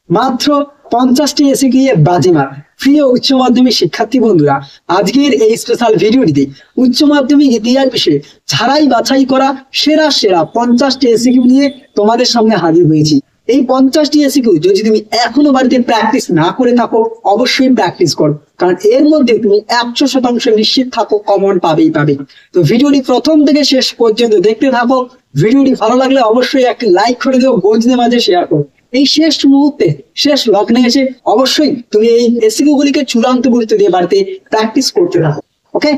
মাত্র 50টি এসিকিউ এর বাজিমাত। প্রিয় উচ্চ মাধ্যমিক শিক্ষার্থী বন্ধুরা, আজকের এই স্পেশাল ভিডিওটিতে উচ্চ মাধ্যমিক ইতিহাস বিষয়ে ছাড়াই বাছাই করা সেরা সেরা 50টি এসিকিউ নিয়ে তোমাদের সামনে হাজির হয়েছি। এই 50টি এসিকিউ যদি তুমি এখনো বাড়িতে প্র্যাকটিস না করে থাকো, অবশ্যই প্র্যাকটিস করো, কারণ এর মধ্যে তুমি 100% নিশ্চিত থাকো কমন পাবেই পাবে। তো ভিডিওটি প্রথম থেকে শেষ পর্যন্ত দেখতে থাকো। ভিডিওটি ভালো লাগলে অবশ্যই একটি লাইক করে দিও, বন্ধুদের মাঝে শেয়ার করো। এই শেষ মুহূর্তে, শেষ লগ্নে এসে অবশ্যই তুমি এই এসিকিউ গুলিকে চূড়ান্ত গুরুত্ব দিয়ে বাড়িতে প্র্যাকটিস করতে থাকো। ওকে,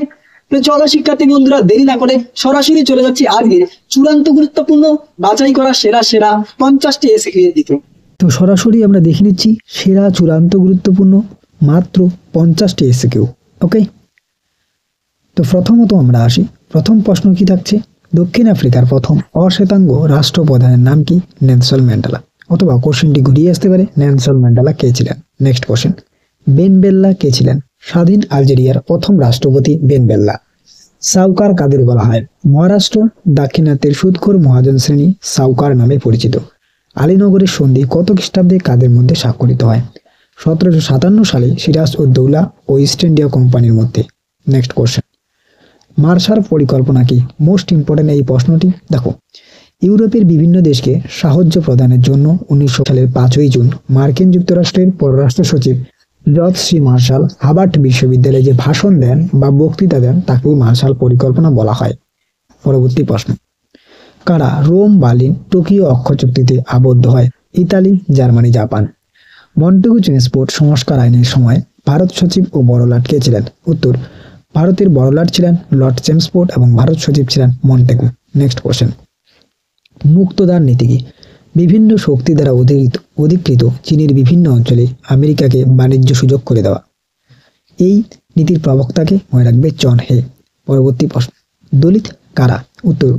তো চলো শিক্ষার্থী বন্ধুরা, দেরি না করে সরাসরি চলে যাচ্ছি আজকের চূড়ান্ত গুরুত্বপূর্ণ বাছাই করা সেরা সেরা 50টি এসিকিউ এর দিকে। তো সরাসরি আমরা দেখে নিচ্ছি সেরা চূড়ান্ত গুরুত্বপূর্ণ মাত্র 50টি এসিকিউ। ওকে, তো প্রথমত আমরা আসি। প্রথম প্রশ্ন কি থাকছে? দক্ষিণ আফ্রিকার প্রথম অশ্বেতাঙ্গ রাষ্ট্রপ্রধানের নাম কি? Nelson Mandela. অথবা কোশ্চেনটি ঘুরিয়ে আসতে পারে, নেলসন ম্যান্ডেলা কে ছিলেন? নেক্সট কোশ্চেন, বেন বেল্লা কে ছিলেন? স্বাধীন আলজেরিয়ার প্রথম রাষ্ট্রপতি বেন বেল্লা। সাউকার কাদের বলা হয়? মহারাষ্ট্র দাক্ষিণাত্যের সুদখোর মহাজন শ্রেণী সাউকার নামে পরিচিত। আলীনগরের সন্ধি কত খ্রিস্টাব্দে কাদের মধ্যে স্বাক্ষরিত হয়? 1757 সালে সিরাজ উদ দৌলা ও ইস্ট ইন্ডিয়া কোম্পানির মধ্যে। নেক্সট কোশ্চেন, মার্শাল পরিকল্পনা কি? মোস্ট ইম্পর্টেন্ট এই প্রশ্নটি। দেখো, ইউরোপের বিভিন্ন দেশকে সাহায্য প্রদানের জন্য 1900 সালের 5ই জুন মার্কিন যুক্তরাষ্ট্রের পররাষ্ট্র সচিব জর্জ সি মার্শাল হার্ভার্ড বিশ্ববিদ্যালয়ে যে ভাষণ দেন বা বক্তৃতা দেন তাকেই মার্শাল পরিকল্পনা বলা হয়। পরবর্তী প্রশ্ন, কারা রোম, বার্লিন, টোকিও অক্ষ চুক্তিতে আবদ্ধ হয়? Italy, Germany, Japan. Montagu transport সংস্কার আইনের সময় ভারত সচিব ও বড়লাট কে ছিলেন? উত্তর, ভারতের বড়লাট ছিলেন লর্ড চেমসফোর্ড এবং ভারত সচিব ছিলেন মন্টেগু। নেক্সট কোশ্চেন, মুক্তদার নীতি কি? বিভিন্ন শক্তি দ্বারা অধিকৃত চীনের বিভিন্ন অঞ্চলে আমেরিকাকে বাণিজ্য সুযোগ করে দেওয়া। এই নীতির প্রবক্তাকে মনে রাখবে জন হে। পরবর্তী প্রশ্ন, দলিত কারা? উত্তর,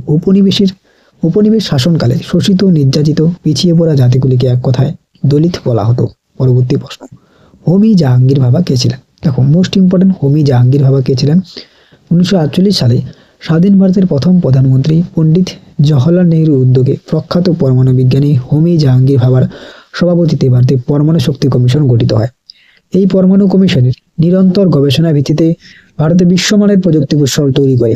উপনিবেশ শাসনকালে শোষিত, নির্যাতিত, পিছিয়ে পড়া জাতিগুলিকে এক কথায় দলিত বলা হতো। পরবর্তী প্রশ্ন, হোমি জাহাঙ্গীর ভাবা কে ছিলেন? দেখো, মোস্ট ইম্পর্টেন্ট, হোমি জাহাঙ্গীর ভাবা কে ছিলেন? 1948 সালে স্বাধীন ভারতের প্রথম প্রধানমন্ত্রী পণ্ডিত জওহরলাল নেহরুর উদ্যোগে প্রখ্যাত পরমাণু বিজ্ঞানী হোমি জাহাঙ্গীর ভাবার সভাপতিত্বে ভারতে পরমাণু শক্তি কমিশন গঠিত হয়। এই পরমাণু কমিশনের নিরন্তর গবেষণার ভিত্তিতে ভারতে বিশ্বমানের প্রযুক্তি কৌশল তৈরি করে।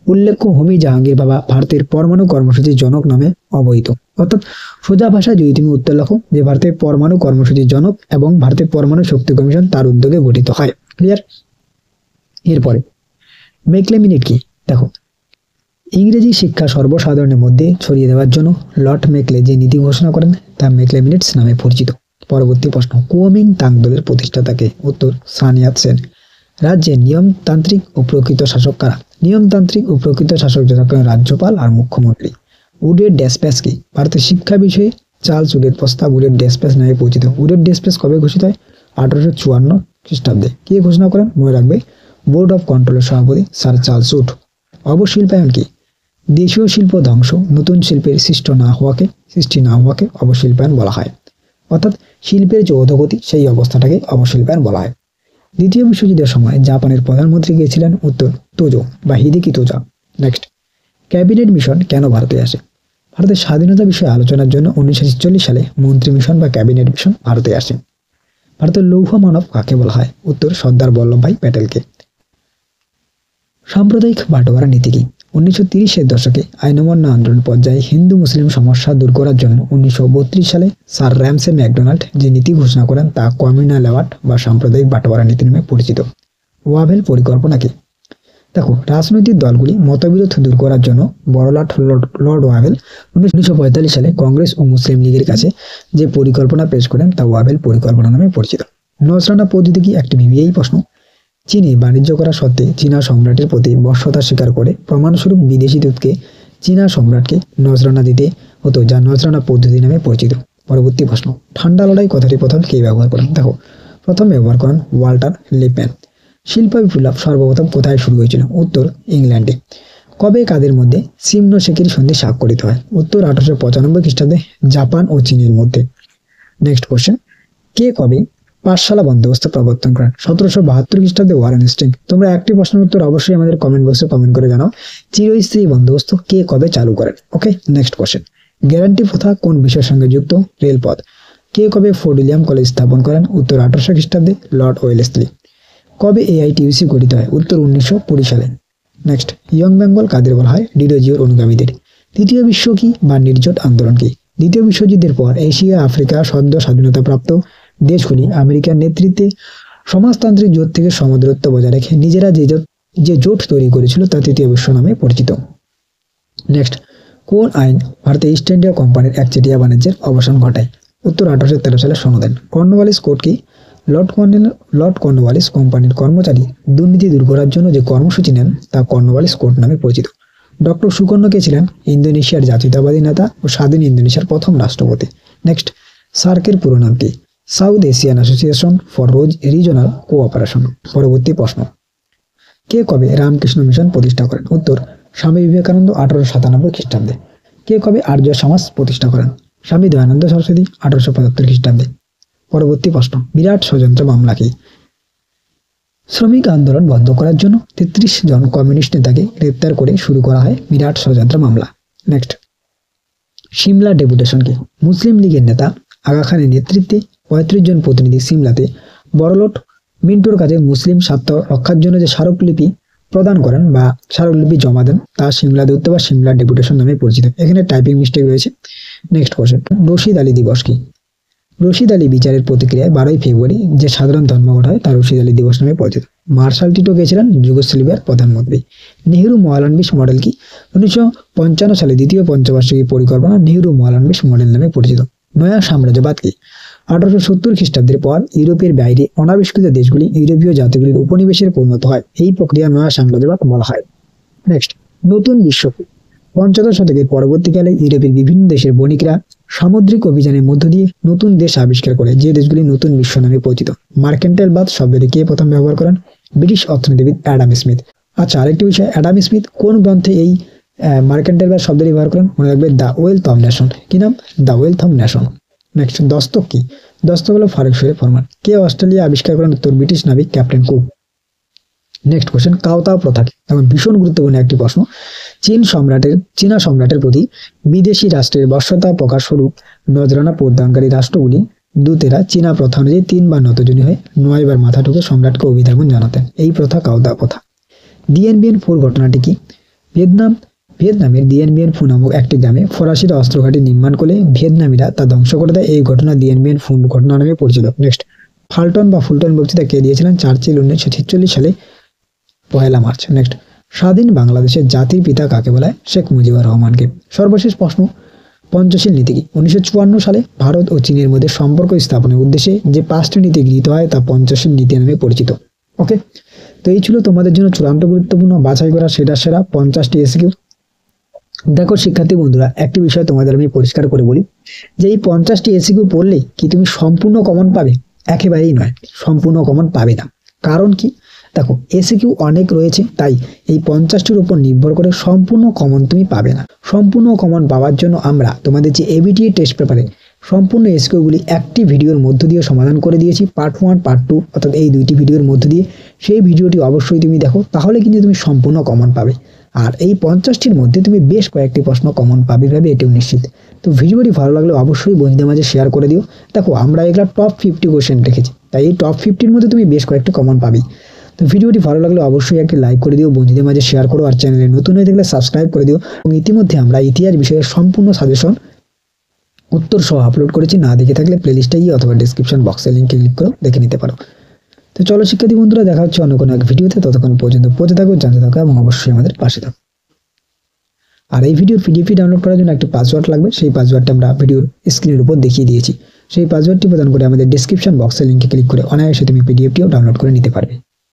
উল্লেখ্য, হোমি জাহাঙ্গীর ভাবা ভারতের পরমাণু কর্মসূচির জনক নামে অবহিত। অর্থাৎ সোজা ভাষায় যদি তুমি উত্তর লেখো যে ভারতের পরমাণু কর্মসূচির জনক এবং ভারতের পরমাণু শক্তি কমিশন তার উদ্যোগে গঠিত হয়। ক্লিয়ার? এরপরে মেকলে মিনিট কি? দেখো, ইংরেজি শিক্ষা সর্বসাধারণের মধ্যে ছড়িয়ে দেওয়ার জন্য লর্ড মেকলে যে নীতি ঘোষণা করেন তা মেকলে মিনিটস নামে পরিচিত। পরবর্তী প্রশ্ন, কুওমিং তাং দলের প্রতিষ্ঠাতাকে? উত্তর, সান ইয়াত সেন। রাজ্যের নিয়মতান্ত্রিক ও প্রকৃত শাসক কারা? নিয়মতান্ত্রিক ও প্রকৃত শাসক যারা রাজ্যপাল আর মুখ্যমন্ত্রী। উডের ড্যাসপ্যাচ কি? ভারতের শিক্ষা বিষয়ে চার্লস উডের প্রস্তাব উডের ড্যাসপ্যাচ নামে পরিচিত। উডের ড্যাসপ্যাচ কবে ঘোষিত হয়? 1854 খ্রিস্টাব্দে। কে ঘোষণা করেন? মনে রাখবে বোর্ড অফ কন্ট্রোলের সভাপতি স্যার চার্লস উড। অবশিল্পায়ন কি? দেশীয় শিল্প ধ্বংস, নতুন শিল্পের সৃষ্টি না হওয়াকে অবশিল্পায়ন বলা হয়। অর্থাৎ শিল্পের যে অধোগতি সেই অবস্থাটাকে অবশিল্পায়ন বলা হয়। দ্বিতীয় বিশ্বযুদ্ধের সময় জাপানের প্রধানমন্ত্রী কে ছিলেন? উত্তর, তোজো বা হিদেকি তোজা। নেক্সট, ক্যাবিনেট মিশন কেন ভারতে আসে? ভারতের স্বাধীনতা বিষয়ে আলোচনার জন্য 1946 সালে মন্ত্রী মিশন বা ক্যাবিনেট মিশন ভারতে আসে। ভারতের লৌহ মানব কাকে বলা হয়? উত্তর, সর্দার বল্লভভাই প্যাটেলকে। সাম্প্রদায়িক বাটোয়ারা নীতি কি? 1930-এর দশকে আইন অমান্য আন্দোলন পর্যায়ে হিন্দু মুসলিম সমস্যা দূর করার জন্য 1932 সালে স্যার র্যামসে ম্যাকডোনাল্ড যে নীতি ঘোষণা করেন তা কমিউনাল অ্যাওয়ার্ড বা সাম্প্রদায়িক বাটোয়ারা নীতি নামে পরিচিত। ওয়াভেল পরিকল্পনা কি? দেখো, রাজনৈতিক দলগুলি মতবিরোধ দূর করার জন্য বড়লাট লর্ড ওয়াভেল 1945 সালে কংগ্রেস ও মুসলিম লীগের কাছে যে পরিকল্পনা পেশ করেন তা ওয়াভেল পরিকল্পনা নামে পরিচিত। নজরানা পদ্ধতি কি? একটি ভিভিআই প্রশ্ন। চীনে বাণিজ্য করা সত্ত্বে চীনা সম্রাটের প্রতি বশ্যতা স্বীকার করে প্রমাণস্বরূপ বিদেশি দূতকে চীনা সম্রাটকে নজরানা দিতে হতো, যা নজরানা পদ্ধতি নামে পরিচিত। পরবর্তী প্রশ্ন, ঠান্ডা লড়াই কথাটি প্রথম কে ব্যবহার করেন? দেখো, প্রথম ব্যবহার করেন ওয়াল্টার লিপম্যান। শিল্প বিপ্লব সর্বপ্রথম কোথায় শুরু হয়েছিল? উত্তর, ইংল্যান্ডে। কবে কাদের মধ্যে সিমনোসেকি সন্ধি স্বাক্ষরিত হয়? উত্তর, 1895 খ্রিস্টাব্দে জাপান ও চীনের মধ্যে। নেক্সট কোশ্চেন, কে কবে পাঠশালা বন্দোবস্ত প্রবর্তন করেন? 1772 খ্রিস্টাব্দে ওয়ারেন হেস্টিং। তোমরা একটি প্রশ্নের উত্তর অবশ্যই আমাদের কমেন্ট বক্সে কমেন্ট করে জানাও। চিরস্থায়ী বন্দোবস্ত কে কবে চালু করেন? ওকে, নেক্সট কোশ্চেন, গ্যারান্টি প্রথা কোন বিষয়ের সঙ্গে যুক্ত? রেলপথ। কে কবে ফোর্ট উইলিয়াম কলেজ স্থাপন করেন? উত্তর 1800 খ্রিস্টাব্দে লর্ড ওয়েলেসলি। কবে এআইটিইউসি গঠিত হয়? উত্তর 1920 সালে। নেক্সট, ইয়ং বেঙ্গল কাদের বলা হয়? ডিরোজিওর অনুগামীদের। দ্বিতীয় বিশ্ব কি বা নির্জোট আন্দোলন কি? দ্বিতীয় বিশ্বযুদ্ধের পর এশিয়া আফ্রিকা সদ্য স্বাধীনতাপ্রাপ্ত দেশগুলি আমেরিকার নেতৃত্বে সমাজতান্ত্রিক জোট থেকে সমদূরত্ব বজায় রেখে নিজেরা যে জোট তৈরি করেছিল তা তৃতীয় বিশ্ব নামে পরিচিত। নেক্সট, কোন আইন ভারতে ইস্ট ইন্ডিয়া কোম্পানির একচেটিয়া বাণিজ্যের অবসান ঘটায়? উত্তর 1813 সালে সনদ। কর্নওয়ালিস কোড কি? লর্ড কর্নওয়ালিস কোম্পানির কর্মচারী দুর্নীতি দূর করার জন্য যে কর্মসূচি নেন তা কর্নওয়ালিস কোড নামে পরিচিত। ডক্টর সুকর্ণ কে ছিলেন? ইন্দোনেশিয়ার জাতীয়তাবাদী নেতা ও স্বাধীন ইন্দোনেশিয়ার প্রথম রাষ্ট্রপতি। নেক্সট, সার্কের পুরো নাম কি? South Asian association for regional cooperation. পরবর্তী প্রশ্ন, কে কবে রামকৃষ্ণ মিশন প্রতিষ্ঠা করেন? উত্তর স্বামী বিবেকানন্দ 1897 খ্রিস্টাব্দে। কে কবে আর্য সমাজ প্রতিষ্ঠা করেন? স্বামী দয়ানন্দ সরস্বতী 1875 খ্রিস্টাব্দে। পরবর্তী প্রশ্ন, বিরাট ষড়যন্ত্র মামলা কি? শ্রমিক আন্দোলন বন্ধ করার জন্য 33 জন কমিউনিস্ট নেতাকে গ্রেপ্তার করে শুরু করা হয় বিরাট ষড়যন্ত্র মামলা। নেক্সট, সিমলা ডেপুটেশন কি? মুসলিম লীগের নেতা আগা খানের নেতৃত্বে 35 জন প্রতিনিধি সিমলাতে বড়লোট মিন্টুর কাছে মুসলিম স্বার্থ রক্ষার জন্য যে স্মারকলিপি প্রদান করেন বা স্মারকলিপি জমা দেন তা সিমলা দূত বা সিমলা ডেপুটেশন নামে পরিচিত। এখানে টাইপিং মিস্টেক রয়েছে। নেক্সট কোশ্চেন, রশিদ আলী দিবস কি? রশিদ আলী বিচারের প্রতিক্রিয়ায় 12ই ফেব্রুয়ারি যে সাধারণ ধর্মঘট হয় তা রশিদ আলী দিবস নামে পরিচিত। মার্শাল টিটো কে ছিলেন? যুগোস্লাভিয়ার প্রধানমন্ত্রী। নেহেরু মহালানবিশ মডেল কি? 1955 সালে দ্বিতীয় পঞ্চবার্ষিকী পরিকল্পনা নেহেরু মহালানবিশ মডেল নামে পরিচিত। নয়া সাম্রাজ্যবাদ কি? 1870 খ্রিস্টাব্দের পর ইউরোপের বাইরে অনাবিষ্কৃত দেশগুলি ইউরোপীয় জাতিগুলির উপনিবেশে পরিণত হয়। এই প্রক্রিয়া নয়া সাম্রাজ্যবাদ বলা হয়। নেক্সট, নতুন বিশ্ব কি? 15 শতকের পরবর্তীকালে ইউরোপের বিভিন্ন দেশের বণিকরা সামুদ্রিক অভিযানের মধ্য দিয়ে নতুন দেশ আবিষ্কার করে যে দেশগুলি নতুন বিশ্ব নামে পরিচিত। মার্কেন্টাইলবাদ শব্দটি কে প্রথম ব্যবহার করেন? ব্রিটিশ অর্থনীতিবিদ অ্যাডাম স্মিথ। আচ্ছা, আরেকটি বিষয়, অ্যাডাম স্মিথ কোন গ্রন্থে এই মার্কেন্টাইলবাদ শব্দটি ব্যবহার করেন? মনে রাখবে, দ্য ওয়েলথ অফ নেশন। কি নাম? The wealth of nation. Next, দস্তক কি? দস্তক হলো ফারুক শরীফ ফরমান। কে অস্ট্রেলিয়া আবিষ্কার করেন? উত্তর ব্রিটিশ নাবিক ক্যাপ্টেন কুক। নেক্সট কোশ্চেন, কাওতাও প্রথা কি? এখন ভীষণ গুরুত্বপূর্ণ একটি প্রশ্ন। চীনা সম্রাটের প্রতি বিদেশি রাষ্ট্রের বশ্যতা প্রকাশ স্বরূপ নজরানা প্রদানকারী রাষ্ট্রগুলি দূতেরা চীনা প্রথা অনুযায়ী 3 বার নতজনী হয়ে 9 বার মাথা ঠুকে সম্রাটকে অভিবাদন জানাতেন। এই প্রথা কাওতা প্রথা। ডিএন বিএন ফোর ঘটনাটি কি? ভিয়েতনামের ডিএন বিএন ফু নামক একটি গ্রামে ফরাসিরা অস্ত্রঘাটি নির্মাণ করলে ভিয়েতনামিরা তা ধ্বংস করে দেয়। এই ঘটনা ডিএন বিএন ফু ঘটনা নামে পরিচিত। নেক্সট, ফাল্টন বা ফুলটন বক্তৃতা কে দিয়েছিলেন? চার্চিল 1946 সালে 1 মার্চ। নেক্সট, স্বাধীন বাংলাদেশের জাতির পিতা কাকে বলা হয়? শেখ মুজিবুর রহমানকে। সর্বশেষ প্রশ্ন, পঞ্চশীল নীতি কি? 1954 সালে ভারত ও চীনের মধ্যে সম্পর্ক স্থাপনের উদ্দেশ্যে যে 5টি নীতি গৃহীত হয় তা পঞ্চশীল নীতি নামে পরিচিত। ওকে, তো এই ছিল তোমাদের জন্য চূড়ান্ত গুরুত্বপূর্ণ বাছাই করা সেরা 50টি এসকিউ। দেখো শিক্ষার্থী বন্ধুরা, একটি বিষয় তোমাদের আমি পরিষ্কার করে বলি যে এই 50টি এসকিউ পড়লে কি তুমি সম্পূর্ণ কমন পাবে? একেবারেই নয়, সম্পূর্ণ কমন পাবে না। কারণ কি? দেখো, এসকিউ অনেক রয়েছে, তাই এই 50টির উপর নির্ভর করে সম্পূর্ণ কমন তুমি পাবে না। সম্পূর্ণ কমন পাওয়ার জন্য আমরা তোমাদের যে এবিটিএ টেস্ট পেপারে সম্পূর্ণ এসকিউগুলি একটি ভিডিওর মধ্য দিয়ে সমাধান করে দিয়েছি, পার্ট 1 পার্ট 2 অর্থাৎ এই 2টি ভিডিওর মধ্য দিয়ে। সেই ভিডিওটি অবশ্যই তুমি দেখো, তাহলে কিন্তু তুমি সম্পূর্ণ কমন পাবে। আর এই 50টির মধ্যে তুমি বেশ কয়েকটি প্রশ্ন কমন পাবে ভাবে এটিও নিশ্চিত। তো ভিডিওটি ভালো লাগলে অবশ্যই বন্ধুদের মাঝে শেয়ার করে দিও। দেখো, আমরা এগুলা টপ 50 কোশ্চেন রেখেছি, তাই এই টপ 50-র মধ্যে তুমি বেশ কয়েকটি কমন পাবেই। তো ভিডিওটি ভালো লাগলে অবশ্যই একটি লাইক করে দিও, বন্ধুদের মাঝে শেয়ার করো, আর চ্যানেলে নতুন হয়ে থাকলে সাবস্ক্রাইব করে দিও। এবং ইতিমধ্যে আমরা ইতিহাস বিষয়ের সম্পূর্ণ সাজেশন উত্তর সহ আপলোড করেছি, না দেখে থাকলে প্লেলিস্টে গিয়ে অথবা ডেসক্রিপশন বক্সের লিঙ্কে ক্লিক করে দেখে নিতে পারো। তো চলো শিক্ষার্থী বন্ধুরা, দেখা হচ্ছে অন্য কোনো এক ভিডিওতে। ততক্ষণ পর্যন্ত পড়তে থাকো, জানতে থাকো এবং অবশ্যই আমাদের পাশে থাকো। আর এই ভিডিওর পিডিএফ ডাউনলোড করার জন্য একটা পাসওয়ার্ড লাগবে, সেই পাসওয়ার্ডটা আমরা ভিডিওর স্ক্রিনের উপর দেখিয়ে দিয়েছি। সেই পাসওয়ার্ডটি প্রদান করে আমাদের ডেসক্রিপশন বক্সের লিঙ্কে ক্লিক করে অনায়াসে তুমি পিডিএফটিও ডাউনলোড করে নিতে পারবে।